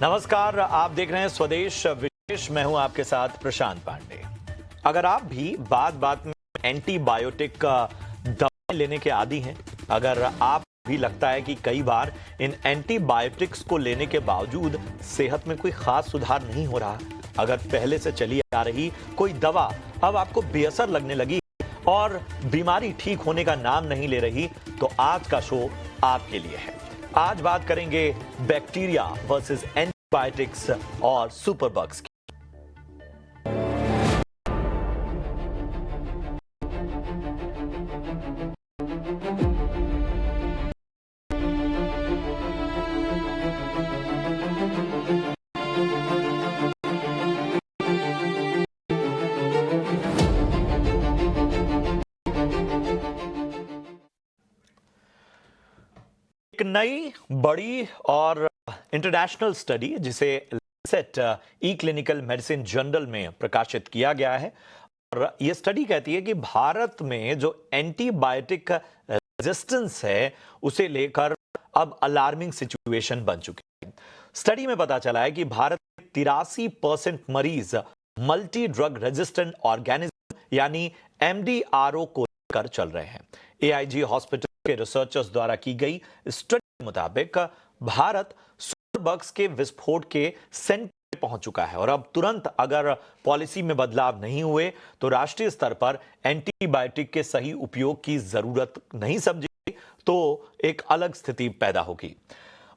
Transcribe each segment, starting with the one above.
नमस्कार, आप देख रहे हैं स्वदेश विशेष। मैं हूं आपके साथ प्रशांत पांडे। अगर आप भी बात बात में एंटीबायोटिक का दवाई लेने के आदी हैं, अगर आप भी लगता है कि कई बार इन एंटीबायोटिक्स को लेने के बावजूद सेहत में कोई खास सुधार नहीं हो रहा, अगर पहले से चली आ रही कोई दवा अब आपको बेअसर लगने लगी और बीमारी ठीक होने का नाम नहीं ले रही, तो आज का शो आपके लिए है। आज बात करेंगे बैक्टीरिया वर्सेस एंटीबायोटिक्स और सुपरबग्स की। एक नई बड़ी और इंटरनेशनल स्टडी जिसे लैंसेट ई क्लिनिकल मेडिसिन जर्नल में प्रकाशित किया गया है, और ये स्टडी कहती है कि भारत में जो एंटीबायोटिक रेजिस्टेंस है उसे लेकर अब अलार्मिंग सिचुएशन बन चुकी है। स्टडी में पता चला है कि भारत में 83% मरीज मल्टी ड्रग रेजिस्टेंट ऑर्गेनिज्म यानी एमडीआरओ को लेकर चल रहे हैं। एआईजी हॉस्पिटल के रिसर्चर्स द्वारा की गई स्टडी के मुताबिक भारत सुपरबग्स के विस्फोट के सेंटर में पहुंच चुका है, और अब तुरंत अगर पॉलिसी में बदलाव नहीं हुए तो राष्ट्रीय स्तर पर एंटीबायोटिक के सही उपयोग की जरूरत नहीं समझी तो एक अलग स्थिति पैदा होगी।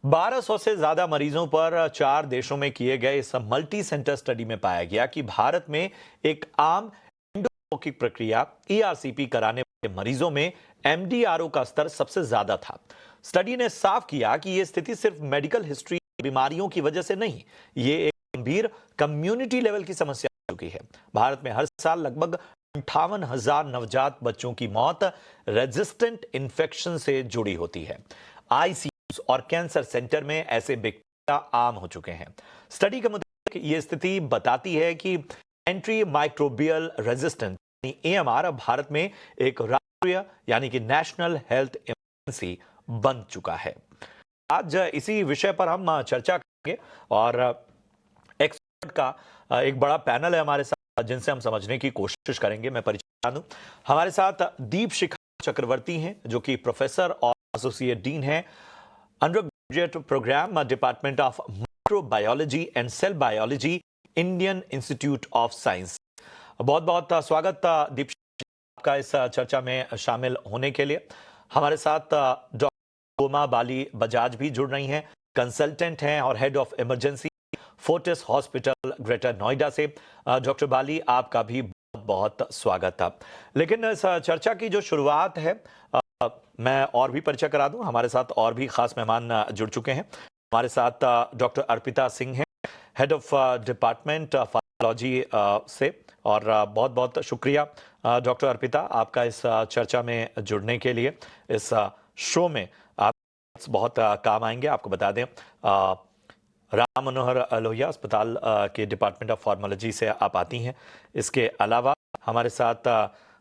1200 से ज्यादा मरीजों पर 4 देशों में किए गए इस मल्टी सेंटर स्टडी में पाया गया कि भारत में एक आम एंडोस्कोपिक प्रक्रिया ईआरसीपी कराने वाले मरीजों में एमडीआरओ का स्तर सबसे ज्यादा था। स्टडी ने साफ किया कि यह स्थिति सिर्फ मेडिकल हिस्ट्री बीमारियों की वजह से नहीं, ये एक गंभीर कम्युनिटी लेवल की समस्या हो चुकी है। भारत में हर साल लगभग 58,000 नवजात बच्चों की मौत रेजिस्टेंट इन्फेक्शन से जुड़ी होती है। आईसीयू और कैंसर सेंटर में ऐसे बैक्टीरिया आम हो चुके हैं। स्टडी के मुताबिक यह स्थिति बताती है कि एंट्री माइक्रोबियल रेजिस्टेंस एएमआर अब भारत में एक राष्ट्रीय यानी कि नेशनल हेल्थ इमरजेंसी बन चुका है। आज इसी विषय पर हम चर्चा करेंगे और एक्सपर्ट का एक बड़ा पैनल है हमारे साथ जिनसे हम समझने की कोशिश करेंगे। मैं परिचय दूं, हमारे साथ दीपशिखा चक्रवर्ती हैं जो कि प्रोफेसर और एसोसिएट डीन हैं, undergraduate programme department of microbiology and cell biology, Indian Institute of Science. बहुत बहुत स्वागत दीपशिखा आपका इस चर्चा में शामिल होने के लिए। हमारे साथ डॉक्टर गोमा बाली बजाज भी जुड़ रही हैं, कंसल्टेंट हैं और head of emergency Fortis hospital greater Noida से। डॉक्टर बाली, आपका भी बहुत बहुत स्वागत था। लेकिन इस चर्चा की जो शुरुआत है मैं और भी परिचय करा दूं। हमारे साथ और भी खास मेहमान जुड़ चुके हैं। हमारे साथ डॉक्टर अर्पिता सिंह हैं, हेड ऑफ डिपार्टमेंट फार्माकोलॉजी से, और बहुत बहुत शुक्रिया डॉक्टर अर्पिता आपका इस चर्चा में जुड़ने के लिए। इस शो में आप बहुत काम आएंगे। आपको बता दें राम मनोहर लोहिया अस्पताल के डिपार्टमेंट ऑफ फार्माकोलॉजी से आप आती हैं। इसके अलावा हमारे साथ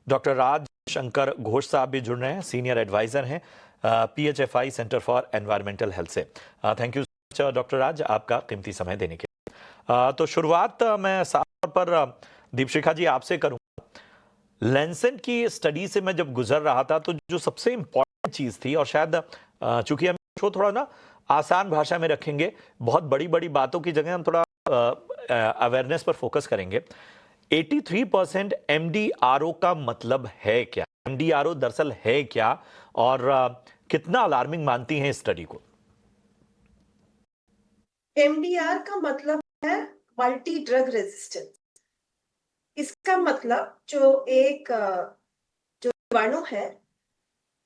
डॉक्टर राज शंकर घोष साहब भी जुड़ रहे हैं, सीनियर एडवाइजर हैं पीएचएफआई सेंटर फॉर एनवायरमेंटल हेल्थ से। थैंक यू डॉक्टर राज, आपका कीमती समय देने के लिए। तो शुरुआत मैं साफ तौर पर दीपशिखा जी आपसे करूंगा। लैंसेट की स्टडी से मैं जब गुजर रहा था तो जो सबसे इंपॉर्टेंट चीज थी, और शायद चूंकि हम शो थोड़ा ना आसान भाषा में रखेंगे, बहुत बड़ी बड़ी बातों की जगह हम थोड़ा अवेयरनेस पर फोकस करेंगे। 83% एमडीआरओ का मतलब है क्या? एमडीआरओ दरअसल है क्या, और कितना अलार्मिंग मानती हैं इस स्टडी को? एमडीआर का मतलब है मल्टी ड्रग रेजिस्टेंस। इसका मतलब जो जीवाणु है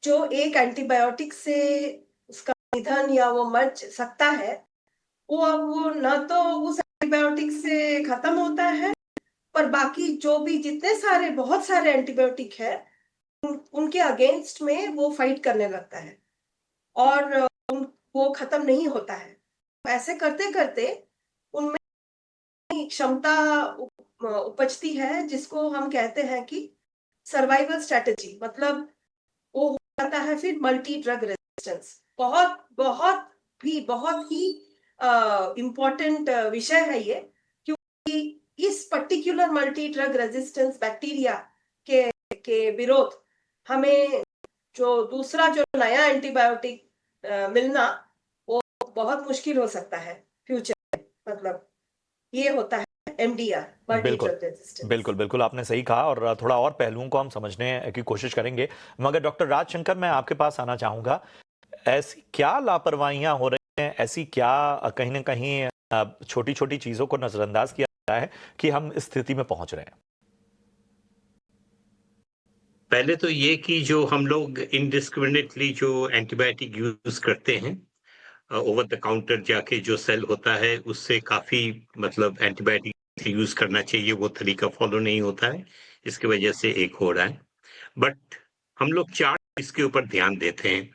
जो एक एंटीबायोटिक से उसका निधन या वो मर सकता है, वो अब वो न तो उस एंटीबायोटिक से खत्म होता है, पर बाकी जो भी जितने सारे बहुत सारे एंटीबायोटिक है उनके अगेंस्ट में वो फाइट करने लगता है और वो खत्म नहीं होता है। ऐसे करते करते उनमें क्षमता उपजती है जिसको हम कहते हैं कि सर्वाइवल स्ट्रेटेजी, मतलब वो हो जाता है फिर मल्टी ड्रग रेजिस्टेंस। बहुत बहुत ही इम्पोर्टेंट विषय है ये, क्योंकि इस particular multi drug resistance bacteria के विरोध हमें जो दूसरा जो नया एंटीबायोटिक मिलना वो बहुत मुश्किल हो सकता है फ्यूचर में। मतलब ये होता है एमडीआर, मल्टी बिल्कुल ड्रग रेजिस्टेंस। बिल्कुल बिल्कुल आपने सही कहा और थोड़ा और पहलुओं को हम समझने की कोशिश करेंगे, मगर डॉक्टर राजशंकर मैं आपके पास आना चाहूंगा। ऐसी क्या लापरवाहियां हो रही हैं, ऐसी क्या कहीं ना कहीं छोटी छोटी चीजों को नजरअंदाज किया जा रहा है कि हम इस स्थिति में पहुंच रहे हैं? पहले तो ये कि जो हम लोग इनडिस्क्रिमिनेटली जो एंटीबायोटिक यूज करते हैं, ओवर द काउंटर जाके जो सेल होता है उससे काफी मतलब एंटीबायोटिक यूज करना चाहिए, वो तरीका फॉलो नहीं होता है, इसकी वजह से एक हो रहा है। बट हम लोग चार इसके ऊपर ध्यान देते हैं,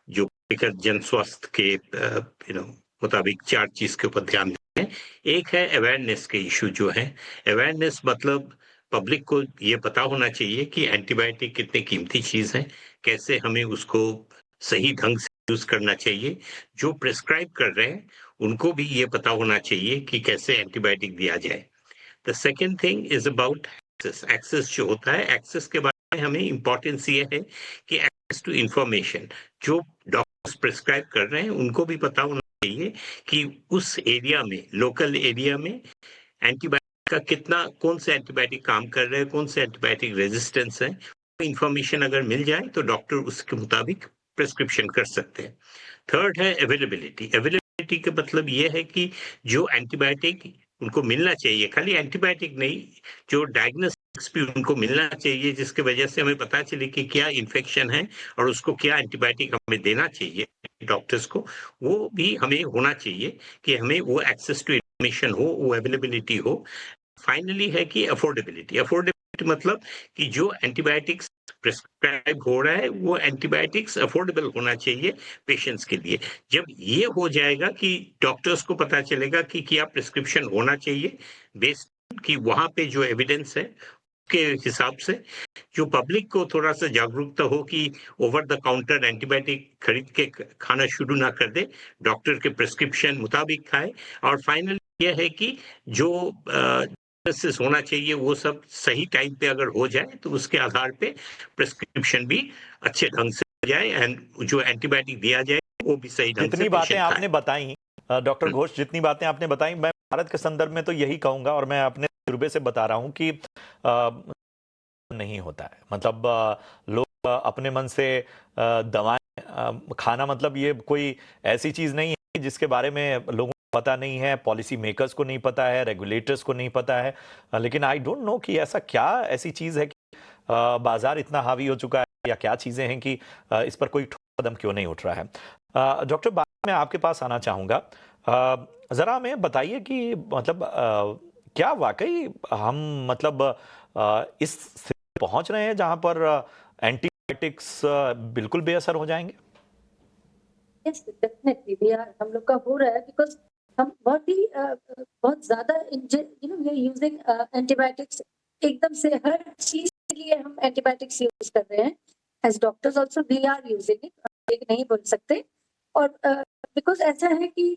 जो लेकर जन स्वास्थ्य के मुताबिक चार चीज के ऊपर ध्यान देते हैं। एक है अवेयरनेस के इशू जो है। अवेयरनेस मतलब पब्लिक को ये पता होना चाहिए कि एंटीबायोटिक कितनी कीमती चीज है, कैसे हमें उसको सही ढंग से यूज करना चाहिए। जो प्रिस्क्राइब कर रहे हैं उनको भी ये पता होना चाहिए कि कैसे एंटीबायोटिक दिया जाए। The second thing is about access. Access जो होता है, एक्सेस के बारे में हमें इंपॉर्टेंस ये है कि एक्सेस टू इंफॉर्मेशन, जो डॉक्टर्स प्रिस्क्राइब कर रहे हैं उनको भी पता होना चाहिए कि उस एरिया में, लोकल एरिया में एंटीबायोटिक का कितना, कौन से एंटीबायोटिक काम कर रहे हैं, कौन से एंटीबायोटिक रेजिस्टेंस है। इंफॉर्मेशन अगर मिल जाए तो डॉक्टर उसके मुताबिक प्रिस्क्रिप्शन कर सकते हैं। थर्ड है अवेलेबिलिटी। अवेलेबिलिटी का मतलब ये है कि जो एंटीबायोटिक उनको मिलना चाहिए, खाली एंटीबायोटिक नहीं, जो डायग्नोस्टिक्स भी उनको मिलना चाहिए, जिसकी वजह से हमें पता चले कि क्या इन्फेक्शन है और उसको क्या एंटीबायोटिक हमें देना चाहिए डॉक्टर्स को, वो भी हमें होना चाहिए कि हमें वो एक्सेस टू इंफॉर्मेशन हो, वो अवेलेबिलिटी हो। फाइनली है कि अफोर्डेबिलिटी। अफोर्डेबिलिटी मतलब कि जो एंटीबायोटिक्स प्रिस्क्राइब हो रहा है वो एंटीबायोटिक्स अफोर्डेबल होना चाहिए पेशेंट्स के लिए। जब ये हो जाएगा कि डॉक्टर्स को पता चलेगा कि क्या प्रिस्क्रिप्शन होना चाहिए, बेस्ड कि वहां पे जो एविडेंस है के हिसाब से, जो पब्लिक को थोड़ा सा जागरूकता हो कि ओवर द काउंटर एंटीबायोटिक खरीद के खाना शुरू ना कर दे, डॉक्टर के प्रिस्क्रिप्शन मुताबिक खाए। और फाइनल यह है कि जो एनालिसिस होना चाहिए वो सब सही टाइम पे अगर हो जाए तो उसके आधार पे प्रिस्क्रिप्शन भी अच्छे ढंग से हो जाए, एंड जो एंटीबायोटिक दिया जाए वो भी सही ढंग से जितनी बातें पेशेंट खाए। आपने बताई डॉक्टर घोष, जितनी बातें आपने बताई, मैं भारत के संदर्भ में तो यही कहूंगा और मैं अपने तजुर्बे से बता रहा हूं कि नहीं होता है। मतलब लोग अपने मन से दवाएं खाना, मतलब ये कोई ऐसी चीज नहीं है जिसके बारे में लोगों को पता नहीं है, पॉलिसी मेकर्स को नहीं पता है, रेगुलेटर्स को नहीं पता है। लेकिन आई डोंट नो कि ऐसा क्या ऐसी चीज है कि बाजार इतना हावी हो चुका है, या क्या चीजें हैं कि इस पर कोई ठोस कदम क्यों नहीं उठ रहा है। डॉक्टर बाद में आपके पास आना चाहूंगा। जरा हमें बताइए कि मतलब क्या वाकई हम मतलब इस पहुंच रहे हैं जहां पर एंटीबायोटिक्स बिल्कुल बेअसर हो जाएंगे? यस डेफिनेटली वी आर, हम लोग का हो रहा है बिकॉज हम बहुत ही बहुत ज्यादा वी आर यूजिंग एंटीबायोटिक्स। एकदम से हर चीज के लिए हम एंटीबायोटिक्स यूज कर रहे हैं। As doctors also we are using it, एक नहीं बोल सकते। और बिकॉज ऐसा है कि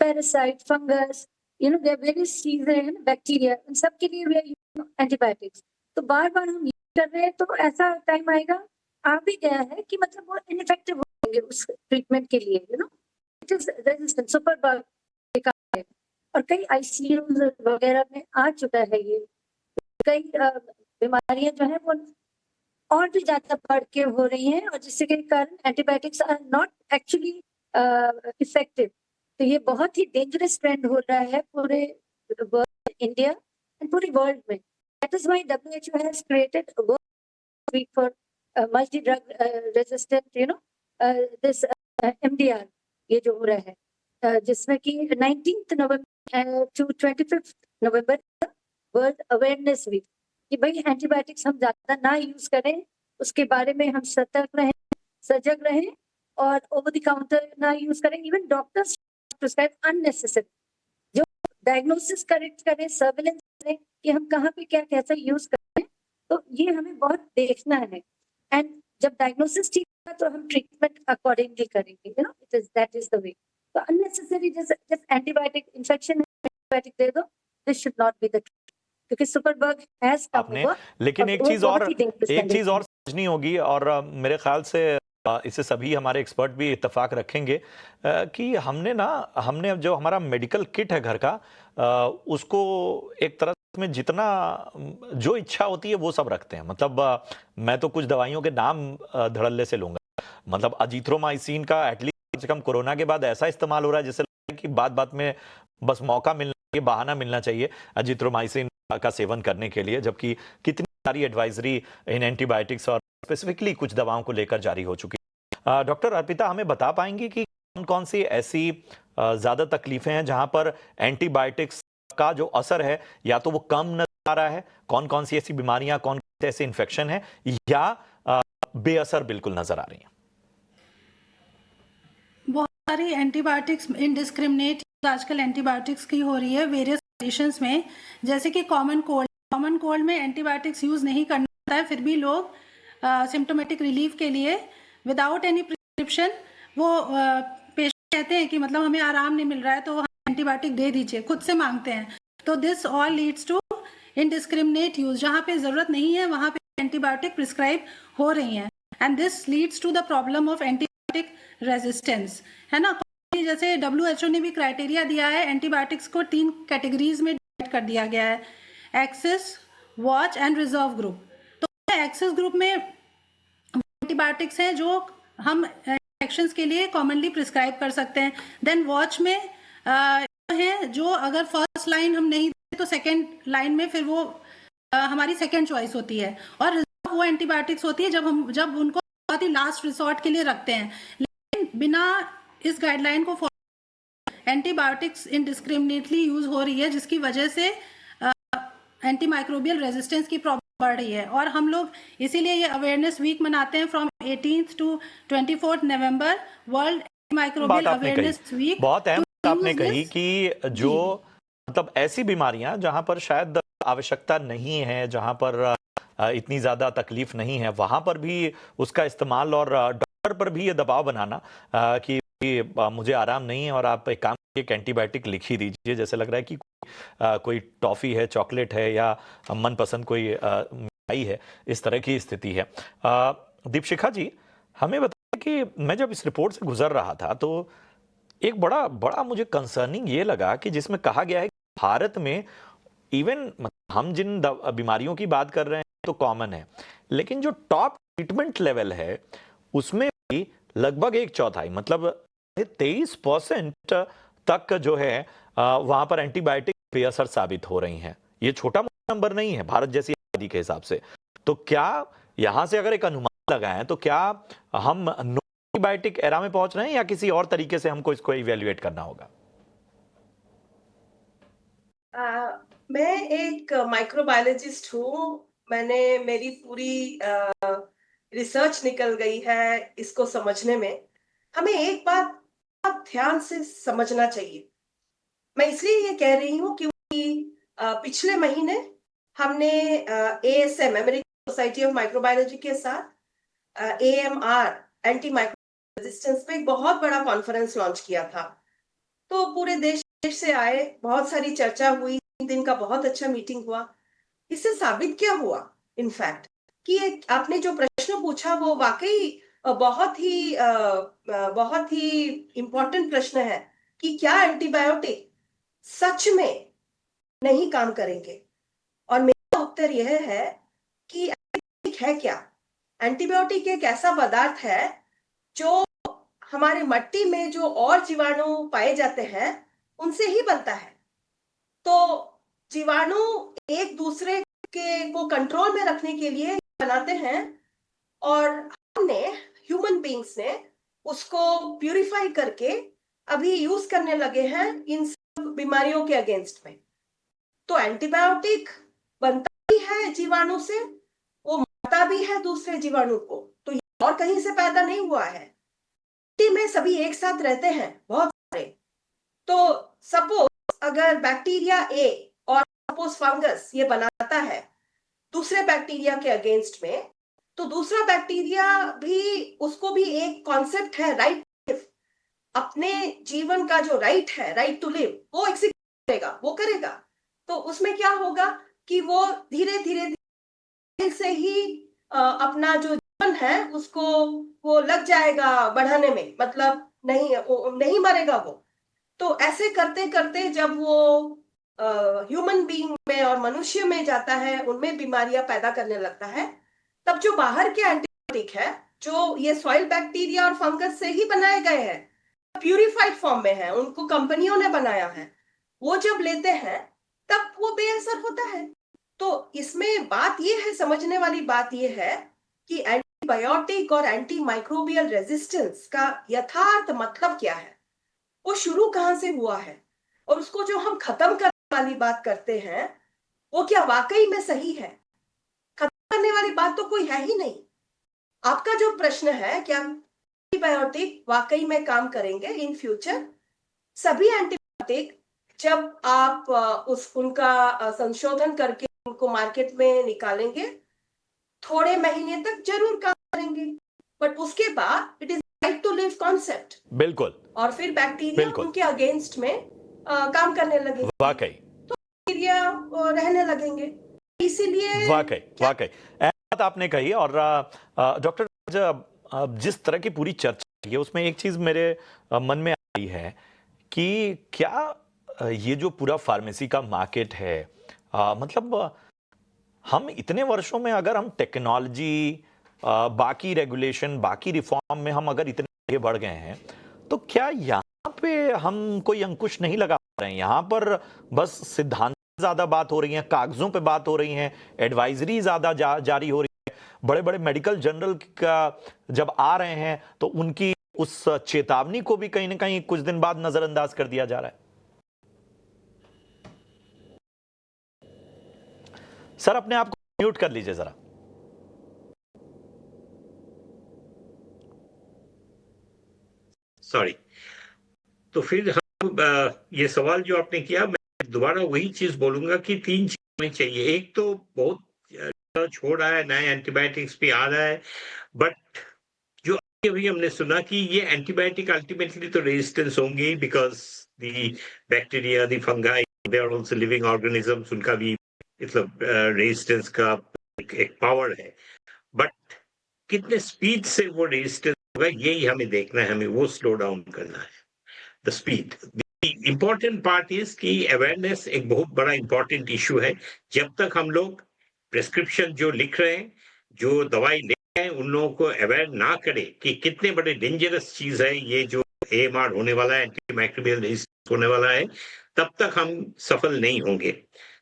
पैरासाइट, फंगस, देयर वेरियस चीजें हैं, बैक्टीरिया, इन सब के लिए वी आर यूजिंग एंटीबायोटिक्स। तो बार बार हम यूज कर रहे हैं तो ऐसा टाइम आएगा, आ भी गया है कि मतलब वो इनइफेक्टिव होंगे उस ट्रीटमेंट के लिए। It is resistant, super bug है। और कई आईसीयू वगैरह में आ चुका है ये। कई बीमारियां जो है वो और भी ज्यादा बढ़ के हो रही हैं, और जिससे के कारण antibiotics are not actually effective. तो ये बहुत ही डेंजरस ट्रेंड हो रहा है पूरे वर्ल्ड, इंडिया एंड पूरे वर्ल्ड में। That is why WHO has created world week for multi drug resistant this MDR, ये जो हो रहा है, जिसमें कि 19 November to 25 November world awareness week, कि भाई एंटीबायोटिक्स हम ज्यादा ना यूज करें, उसके बारे में हम सतर्क रहें, सजग रहें, और ओवर द काउंटर ना यूज करें। इवन डॉक्टर्स प्रिस्क्राइब अननेसेसरी, जो डायग्नोसिस करेक्ट करें, सर्विलेंस करें कि हम कहाँ पे क्या कैसा यूज करें। तो ये हमें बहुत देखना है। एंड जब डायग्नोसिस ठीक होगा तो हम ट्रीटमेंट अकॉर्डिंगली करेंगे। It is that is the way. तो अननेसेसरी जैसे एंटीबायोटिक इन्फेक्शन एंटीबायोटिक दे दो, this should not be the, क्योंकि सुपरबग हैज कम आपने ओवर। लेकिन और एक वो चीज बहुत और ही dangerous एक चीज condition और समझनी होगी और मेरे ख्याल से इसे सभी हमारे एक्सपर्ट भी इत्तेफाक रखेंगे कि हमने अब जो हमारा मेडिकल किट है घर का उसको एक तरह में जितना जो इच्छा होती है वो सब रखते हैं। मतलब मैं तो कुछ दवाइयों के नाम धड़ल्ले से लूंगा। मतलब अजीथ्रोमाइसिन का एटलीस्ट कम से कम कोरोना के बाद ऐसा इस्तेमाल हो रहा है जैसे लगता है कि बात बात में बस मौका मिलना चाहिए, बहाना मिलना चाहिए अजीथ्रोमाइसिन का सेवन करने के लिए, जबकि कितनी सारी एडवाइजरी इन एंटीबायोटिक्स और स्पेसिफिकली कुछ दवाओं को लेकर जारी हो चुकी है। डॉक्टर अर्पिता हमें बता पाएंगी कि कौन कौन सी ऐसी ज्यादा तकलीफें हैं जहां पर एंटीबायोटिक्स का जो असर है या तो वो कम नजर आ रहा है, कौन कौन सी ऐसी बीमारियां, कौन कौन से ऐसे इन्फेक्शन है या बेअसर बिल्कुल नजर आ रही हैं? बहुत सारी एंटीबायोटिक्स इनडिस्क्रिमिनेट आजकल एंटीबायोटिक्स की हो रही है वेरियस कंडीशंस में, जैसे कि कॉमन कोल्ड में एंटीबायोटिक्स यूज नहीं करना होता है, फिर भी लोग सिम्टोमेटिक रिलीफ के लिए विदाउट एनी प्रिस्क्रिप्शन वो पेशेंट कहते हैं कि मतलब हमें आराम नहीं मिल रहा है तो एंटीबायोटिक दे दीजिए, खुद से मांगते हैं। तो this all leads to indiscriminate use, जहाँ पे जरूरत नहीं है वहाँ पे एंटीबायोटिक प्रिस्क्राइब हो रही हैं, and this leads to the problem of antibiotic resistance, है ना। जैसे WHO ने भी क्राइटेरिया दिया है, एंटीबायोटिक्स को 3 कैटेगरीज में डिवाइड कर दिया गया है, access, watch and reserve group. तो एक्सेस ग्रुप में एंटीबायोटिक्स हैं जो हम इन्फेक्शंस के लिए कॉमनली प्रिस्क्राइब कर सकते हैं। देन वॉच में है जो अगर फर्स्ट लाइन हम नहीं देते तो सेकेंड लाइन में फिर वो हमारी सेकेंड चॉइस होती है, और रिजर्व वो एंटीबायोटिक्स होती है जब उनको बहुत ही लास्ट रिसोर्ट के लिए रखते हैं। लेकिन बिना इस गाइडलाइन को एंटीबायोटिक्स इनडिस्क्रिमिनेटली यूज हो रही है, जिसकी वजह से एंटीमाइक्रोबियल रेजिस्टेंस की प्रॉब्लम बढ़ रही है। और हम लोग इसीलिए ये अवेयरनेस वीक मनाते हैं from 18th to 24th November, world antimicrobial बात आपने अवेयरनेस कही, वीक। बहुत अहम बात आपने कही कि जो मतलब ऐसी बीमारियां जहां पर शायद आवश्यकता नहीं है, जहां पर इतनी ज्यादा तकलीफ नहीं है, वहां पर भी उसका इस्तेमाल और डॉक्टर पर भी ये दबाव बनाना कि मुझे आराम नहीं है और आप एक काम एक एंटीबायोटिक लिख ही दीजिए, जैसे लग रहा है कि कोई टॉफी है, चॉकलेट है या मनपसंद कोई मिठाई है, इस तरह की स्थिति है। दीपशिखा जी हमें बताइए कि मैं जब इस रिपोर्ट से गुजर रहा था तो एक बड़ा बड़ा मुझे कंसर्निंग ये लगा कि जिसमें कहा गया है कि भारत में इवन हम जिन बीमारियों की बात कर रहे हैं तो कॉमन है, लेकिन जो टॉप ट्रीटमेंट लेवल है उसमें भी लगभग 1/4 मतलब 23% तक जो है वहां पर एंटीबायोटिक बेअसर साबित हो रही हैं। ये छोटा मोटा नंबर नहीं है भारत जैसी आबादी के हिसाब से। तो क्या यहां से अगर एक अनुमान लगाएं तो क्या हम नो एंटीबायोटिक एरा में पहुंच रहे हैं या किसी और तरीके से हमको इसको इवेल्युएट करना होगा? मैं एक माइक्रोबायोलॉजिस्ट हूँ। मेरी पूरी रिसर्च निकल गई है इसको समझने में। हमें एक बात बहुत ध्यान से समझना चाहिए। मैं इसलिए ये कह रही हूँ क्योंकि पिछले महीने हमने ASM American society of microbiology के साथ AMR एंटी माइक्रोबियल रेजिस्टेंस पे एक बहुत बड़ा कॉन्फ्रेंस लॉन्च किया था। तो पूरे देश से आए, बहुत सारी चर्चा हुई, 3 दिन का बहुत अच्छा मीटिंग हुआ। इससे साबित क्या हुआ इनफैक्ट कि आपने जो प्रश्न पूछा वो वाकई बहुत ही इम्पोर्टेंट प्रश्न है कि क्या एंटीबायोटिक सच में नहीं काम करेंगे। और मेरा उत्तर यह है कि एंटीबायोटिक है क्या। एंटीबायोटिक एक ऐसा पदार्थ है जो हमारे मट्टी में जो और जीवाणु पाए जाते हैं उनसे ही बनता है। तो जीवाणु एक दूसरे को कंट्रोल में रखने के लिए बनाते हैं, और हमने ह्यूमन बींग्स ने उसको प्यूरिफाई करके अभी यूज करने लगे हैं इन सब बीमारियों के अगेंस्ट में। तो एंटीबायोटिक बनता भी है जीवाणु से, वो मारता भी है दूसरे जीवाणु को, तो ये और कहीं से पैदा नहीं हुआ है। मिट्टी में सभी एक साथ रहते हैं बहुत सारे। तो सपोज अगर बैक्टीरिया ए और सपोज फंगस ये बनाता है दूसरे बैक्टीरिया के अगेंस्ट में, तो दूसरा बैक्टीरिया भी, उसको भी एक कॉन्सेप्ट है राइट, अपने जीवन का जो राइट है, राइट टू लिव, वो एग्जीक्यूट करेगा, वो करेगा, तो उसमें क्या होगा कि वो धीरे धीरे से ही अपना जो जीवन है उसको वो लग जाएगा बढ़ाने में, मतलब नहीं मरेगा वो। तो ऐसे करते करते जब वो ह्यूमन बीइंग में और मनुष्य में जाता है, उनमें बीमारियां पैदा करने लगता है, तब जो बाहर के एंटीबायोटिक है, जो ये सॉइल बैक्टीरिया और फंगस से ही बनाए गए हैं, प्यूरिफाइड फॉर्म में है, उनको कंपनियों ने बनाया है, वो जब लेते हैं तब वो बेअसर होता है। तो इसमें बात ये है, समझने वाली बात ये है कि एंटीबायोटिक और एंटी माइक्रोबियल रेजिस्टेंस का यथार्थ मतलब क्या है, वो शुरू कहां से हुआ है, और उसको जो हम खत्म करने वाली बात करते हैं वो क्या वाकई में सही है? खत्म करने वाली बात तो कोई है ही नहीं। आपका जो प्रश्न है, क्या एंटीबायोटिक वाकई में काम करेंगे इन फ्यूचर? सभी एंटीबायोटिक जब आप उनका संशोधन करके उनको मार्केट में निकालेंगे, थोड़े महीने तक जरूर काम करेंगे, बट उसके बाद it is right to live concept, बिल्कुल और फिर बैक्टीरिया बिल्कुल उनके अगेंस्ट में काम करने लगेंगे, वाकई बैक्टीरिया रहने लगेंगे। इसीलिए वाकई वाकई बात आपने कही। और डॉक्टर जिस तरह की पूरी चर्चा की है उसमें एक चीज मेरे मन में आई है कि क्या ये जो पूरा फार्मेसी का मार्केट है, मतलब हम इतने वर्षों में अगर हम टेक्नोलॉजी, बाकी रेगुलेशन, बाकी रिफॉर्म में हम अगर इतने आगे बढ़ गए हैं, तो क्या यहाँ पे हम कोई अंकुश नहीं लगा पा रहे हैं? यहाँ पर बस सिद्धांत ज्यादा बात हो रही है, कागजों पे बात हो रही है, एडवाइजरी ज्यादा जारी हो रही है, बड़े बड़े मेडिकल जर्नल का जब आ रहे हैं तो उनकी उस चेतावनी को भी कहीं ना कहीं कुछ दिन बाद नजरअंदाज कर दिया जा रहा है। सर अपने आप को म्यूट कर लीजिए जरा। सॉरी। तो फिर हम ये सवाल जो आपने किया, मैं दोबारा वही चीज बोलूंगा कि 3 चीज होनी चाहिए। एक तो बहुत छोड़ रहा है, नए एंटीबायोटिक्स भी आ रहा है, बट जो अभी हमने सुना कि ये एंटीबायोटिक अल्टीमेटली तो रेजिस्टेंस होंगे, because the bacteria, the fungi, they are also living organisms, उनका भी मतलब रेजिस्टेंस का एक पावर है। बट कितने स्पीड से वो रेजिस्टेंस होगा, यही हमें देखना है, हमें वो स्लो डाउन करना है, the speed. Important part is कि अवेयरनेस एक बहुत बड़ा इंपॉर्टेंट इशू है। जब तक हम लोग प्रेस्क्रिप्शन जो लिख रहे हैं, जो दवाई ले रहे हैं, उन लोगों को अवेयर ना करें कि कितने बड़े डेंजरस चीज है ये जो AMR होने वाला है, एंटी माइक्रोबियल रेजिस्टेंस होने वाला है, तब तक हम सफल नहीं होंगे।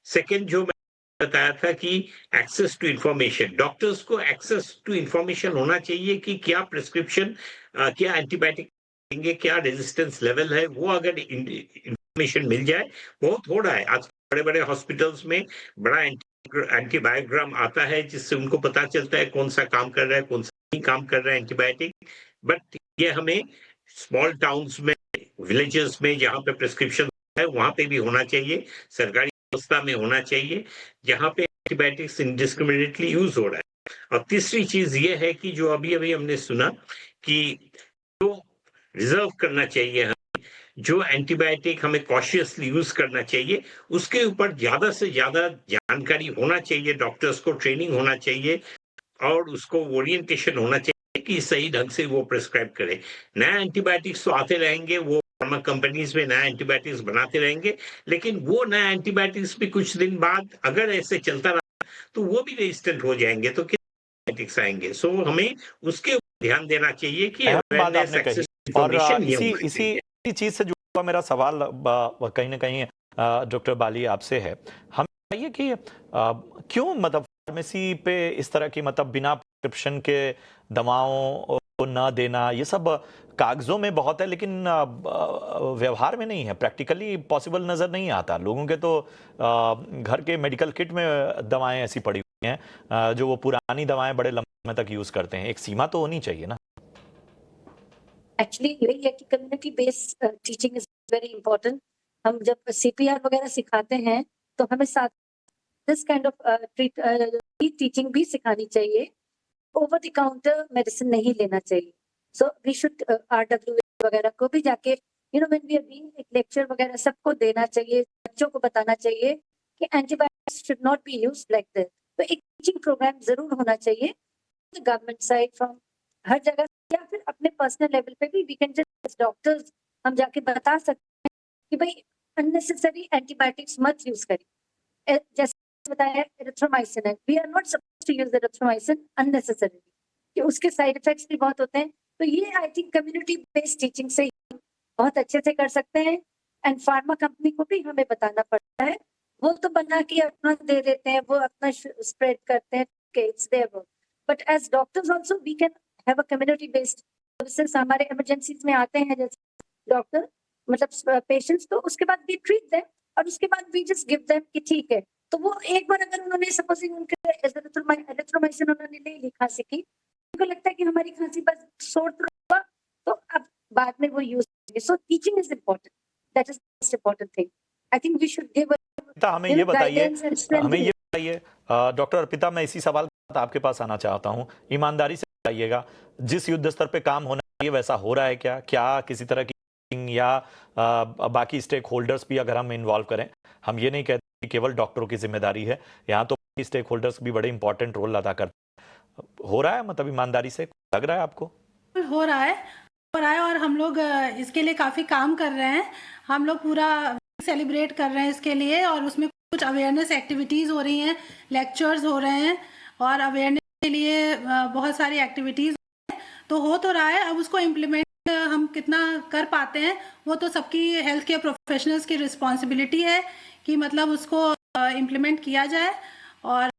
सेकेंड, जो मैं बताया था कि एक्सेस टू इंफॉर्मेशन, डॉक्टर्स को एक्सेस टू इंफॉर्मेशन होना चाहिए कि क्या प्रिस्क्रिप्शन, क्या एंटीबायोटिक देंगे, क्या रेजिस्टेंस लेवल है, वो अगर इंफॉर्मेशन मिल जाए। बहुत हो रहा है आज बड़े बड़े हॉस्पिटल्स में, बड़ा एंटीबायोग्राम आता है जिससे उनको पता चलता है कौन सा काम कर रहा है, कौन सा नहीं काम कर रहा है एंटीबायोटिक। बट ये हमें स्मॉल टाउन्स में, विलेजेस में, जहाँ पे प्रिस्क्रिप्शन है वहां पे भी होना चाहिए, सरकारी व्यवस्था में होना चाहिए, जहाँ पे एंटीबायोटिक्स इंडिस्क्रिमिनेटली यूज हो रहा है। और तीसरी चीज ये है कि जो अभी अभी हमने सुना कि जो रिजर्व करना चाहिए, जो एंटीबायोटिक हमें कॉशियसली यूज करना चाहिए, उसके ऊपर ज्यादा से ज्यादा जानकारी होना चाहिए, डॉक्टर्स को ट्रेनिंग होना चाहिए, और उसको ओरिएंटेशन होना चाहिए कि सही ढंग से वो प्रिस्क्राइब करे। नया एंटीबायोटिक्स तो आते रहेंगे, वो फार्मा कंपनीज में नया एंटीबायोटिक्स बनाते रहेंगे, लेकिन वो नया एंटीबायोटिक्स भी कुछ दिन बाद अगर ऐसे चलता रहा तो वो भी रेजिस्टेंट हो जाएंगे, तो कितने एंटीबायोटिक्स आएंगे। सो हमें उसके ऊपर ध्यान देना चाहिए कि अहम बात अवेयरनेस, आपने कही। एक्सेस और इंफॉर्मेशन ये इसी होना इसी चाहिए। इसी चीज से जुड़ा हुआ मेरा सवाल कहीं ना कहीं डॉक्टर बाली आपसे है। हम बताइए कि क्यों मतलब फार्मेसी पे इस तरह की मतलब बिना प्रिस्क्रिप्शन के दवाओं को न देना, ये सब कागजों में बहुत है लेकिन व्यवहार में नहीं है, प्रैक्टिकली पॉसिबल नजर नहीं आता। लोगों के तो घर के मेडिकल किट में दवाएं ऐसी पड़ी हुई हैं जो वो पुरानी दवाएं बड़े लंबे समय तक यूज करते हैं। एक सीमा तो होनी चाहिए ना। एक्चुअली यही है कि community based teaching is very important. हम जब CPR वगैरह सिखाते हैं तो हमें साथ दिस काइंड ऑफ टीचिंग भी सिखानी चाहिए। ओवर द काउंटर मेडिसिन नहीं लेना चाहिए। सो वी शुड RWA वगैरह को भी जाके व्हेन वी आर बीइंग एक लेक्चर वगैरह सबको देना चाहिए, बच्चों को बताना चाहिए कि antibiotics should not be used like this. तो एक टीचिंग प्रोग्राम जरूर होना चाहिए गवर्नमेंट साइड फ्रॉम हर जगह, या फिर अपने पर्सनल लेवल पे भी वी कैन जस्ट डॉक्टर्स हम जाके बता सकते हैं कि भाई अननेसेसरी एंटीबायोटिक्स मत यूज करिए। जैसे बताया एरिथ्रोमाइसिन है, we are not supposed to use erythromycin unnecessarily, कि उसके साइड इफेक्ट्स भी बहुत होते हैं। तो ये I think community based teaching से बहुत अच्छे से कर सकते हैं। एंड फार्मा कंपनी को भी हमें बताना पड़ता है, वो तो बना के अपना दे देते हैं, वो अपना स्प्रेड करते हैं, it's their work, but as doctors also we can have a community based services. हमारे इमरजेंसीज में आते हैं जैसे डॉक्टर, मतलब पेशेंट्स, तो उसके बाद वी ट्रीट देम और उसके बाद वी जस्ट गिव देम कि ठीक है। तो वो एक बार अगर उन्होंने सपोजिंग उनके एरिथ्रोमाइसिन उन्होंने ले ली खांसी की, उनको लगता है कि हमारी खांसी बस शॉर्ट हुआ, तो अब बाद में वो यूज करेंगे। So teaching is important, that is most important thing. I think we should give हमें ये बताइए, डॉक्टर अर्पिता, मैं इसी सवाल के साथ आपके पास आना चाहता हूँ। ईमानदारी से बताइएगा, जिस युद्ध स्तर पे काम होना चाहिए वैसा हो रहा है क्या? क्या किसी तरह की या बाकी स्टेक होल्डर्स भी अगर हम इन्वॉल्व करें, हम ये नहीं कहते कि केवल डॉक्टरों की जिम्मेदारी है, यहाँ तो बाकी स्टेक होल्डर्स भी बड़े इंपॉर्टेंट रोल अदा करते हैं। हो रहा है, मतलब ईमानदारी से लग रहा है आपको? हो रहा है और हम लोग इसके लिए काफ़ी काम कर रहे हैं। हम लोग पूरा सेलिब्रेट कर रहे हैं इसके लिए, और उसमें कुछ अवेयरनेस एक्टिविटीज़ हो रही हैं, लेक्चर्स हो रहे हैं, और अवेयरनेस के लिए बहुत सारी एक्टिविटीज़ तो हो तो रहा है। अब उसको इम्प्लीमेंट हम कितना कर पाते हैं वो तो सबकी हेल्थ केयर प्रोफेशनल्स की रिस्पॉन्सिबिलिटी है कि मतलब उसको इम्प्लीमेंट किया जाए। और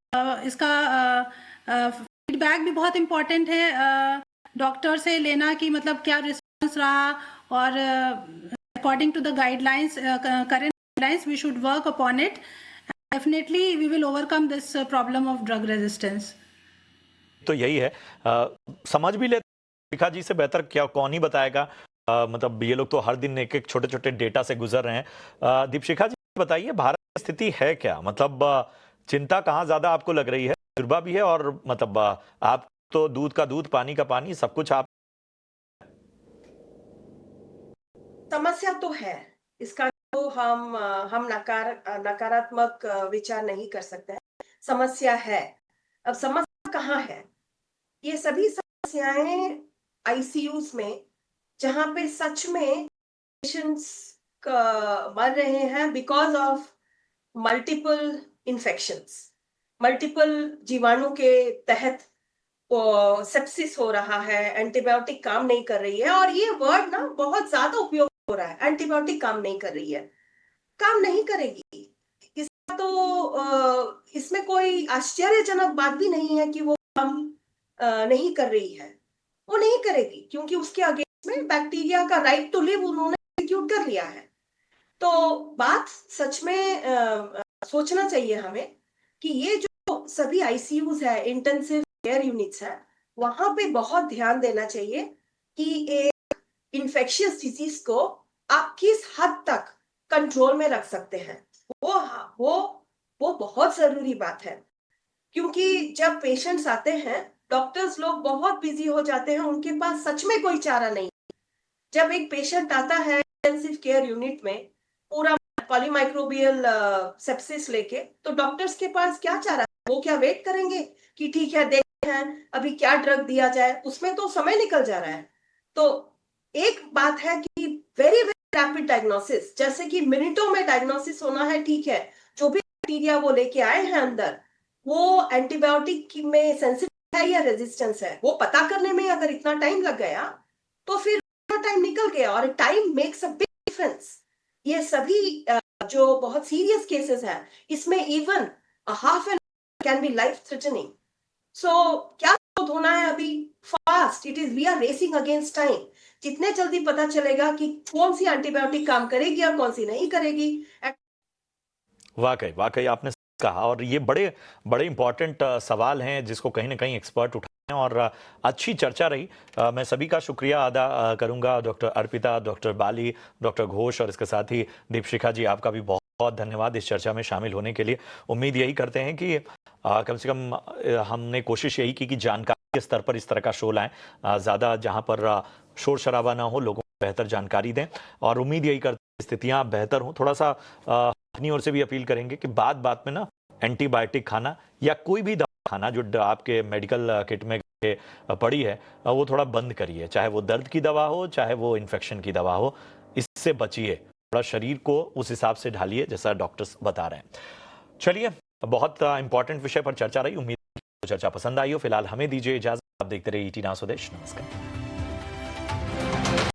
इसका फीडबैक भी बहुत इम्पॉर्टेंट है डॉक्टर से लेना कि मतलब क्या रिस्पॉन्स रहा, और according to the guidelines, current guidelines, we should work upon it. Definitely we will overcome this problem of drug resistance. तो यही है, समझ भी लेते शिखा जी से बेहतर क्या कौन ही बताएगा। मतलब ये लोग तो हर दिन एक एक छोटे छोटे डेटा से गुजर रहे हैं। दीपशिखा जी बताइए, भारत की स्थिति है क्या? मतलब चिंता कहाँ ज्यादा आपको लग रही है? तजुर्बा भी है, और मतलब आप तो दूध का दूध, पानी का पानी, सब कुछ आप। समस्या तो है, इसका तो हम नकारात्मक विचार नहीं कर सकते हैं। समस्या है। अब समस्या कहाँ है? ये सभी समस्याएं आईसीयूज में, जहां पे सच में पेशेंट्स मर रहे हैं because of multiple infections, multiple जीवाणु के तहत सेप्सिस हो रहा है, एंटीबायोटिक काम नहीं कर रही है। और ये वर्ड ना बहुत ज्यादा उपयोग हो रहा है, एंटीबायोटिक काम नहीं कर रही है। काम नहीं करेगी, इसका तो इसमें कोई आश्चर्यजनक बात भी नहीं है कि वो काम नहीं कर रही है। वो नहीं करेगी क्योंकि उसके अगेंस्ट में बैक्टीरिया का राइट टू लिव उन्होंने एग्जीक्यूट कर लिया है। तो बात सच में सोचना चाहिए हमें कि ये जो सभी आईसीयूज है, इंटेंसिव केयर यूनिट्स है, वहां पे बहुत ध्यान देना चाहिए कि एक इन्फेक्शियस डिजीज को आप किस हद तक कंट्रोल में रख सकते हैं। वो बहुत जरूरी बात है, क्योंकि जब पेशेंट्स आते हैं, डॉक्टर्स लोग बहुत बिजी हो जाते हैं, उनके पास सच में कोई चारा नहीं। जब एक पेशेंट आता है इंटेंसिव केयर यूनिट में पूरा पॉलीमाइक्रोबियल सेप्सिस लेके, तो डॉक्टर्स के पास क्या चारा है? वो क्या वेट करेंगे कि ठीक है देखते हैं अभी क्या ड्रग दिया जाए? उसमें तो समय निकल जा रहा है। तो एक बात है कि वेरी वेरी रैपिड डायग्नोसिस, जैसे कि मिनटों में डायग्नोसिस होना है, ठीक है, जो भी बैक्टीरिया वो लेके आए हैं अंदर, वो एंटीबायोटिक में सेंसिटिव है या रेजिस्टेंस है, वो पता करने में अगर इतना टाइम लग गया तो फिर टाइम निकल गया। और time makes a big difference. ये सभी जो बहुत सीरियस केसेस हैं, इसमें even half an can be life threatening. So क्या होना है अभी? Fast, it is we are racing against time. जितने जल्दी पता चलेगा कि कौन सी एंटीबायोटिक काम करेगी और कौन सी नहीं करेगी। वाकई वाकई आपने कहा, और ये बड़े बड़े इंपॉर्टेंट सवाल हैं जिसको कहीं ना कहीं एक्सपर्ट उठाए, और अच्छी चर्चा रही। मैं सभी का शुक्रिया अदा करूंगा, डॉक्टर अर्पिता, डॉक्टर बाली, डॉक्टर घोष, और इसके साथ ही दीपशिखा जी, आपका भी बहुत बहुत धन्यवाद इस चर्चा में शामिल होने के लिए। उम्मीद यही करते हैं कि कम से कम हमने कोशिश यही की कि जानकारी के स्तर पर इस तरह का शो लाएं, ज़्यादा जहां पर शोर शराबा ना हो, लोगों बेहतर जानकारी दें और उम्मीद यही करते हैं स्थितियां बेहतर हों। थोड़ा सा अपनी ओर से भी अपील करेंगे कि बात बात में ना एंटीबायोटिक खाना या कोई भी दवा खाना जो आपके मेडिकल किट में पड़ी है वो थोड़ा बंद करिए, चाहे वो दर्द की दवा हो चाहे वो इन्फेक्शन की दवा हो, इससे बचिए। थोड़ा शरीर को उस हिसाब से ढालिए जैसा डॉक्टर्स बता रहे हैं। चलिए, बहुत इंपॉर्टेंट विषय पर चर्चा रही, उम्मीद चर्चा पसंद आई हो। फिलहाल हमें दीजिए इजाजत, आप देखते रहिए ET नाउ स्वदेश। नमस्कार।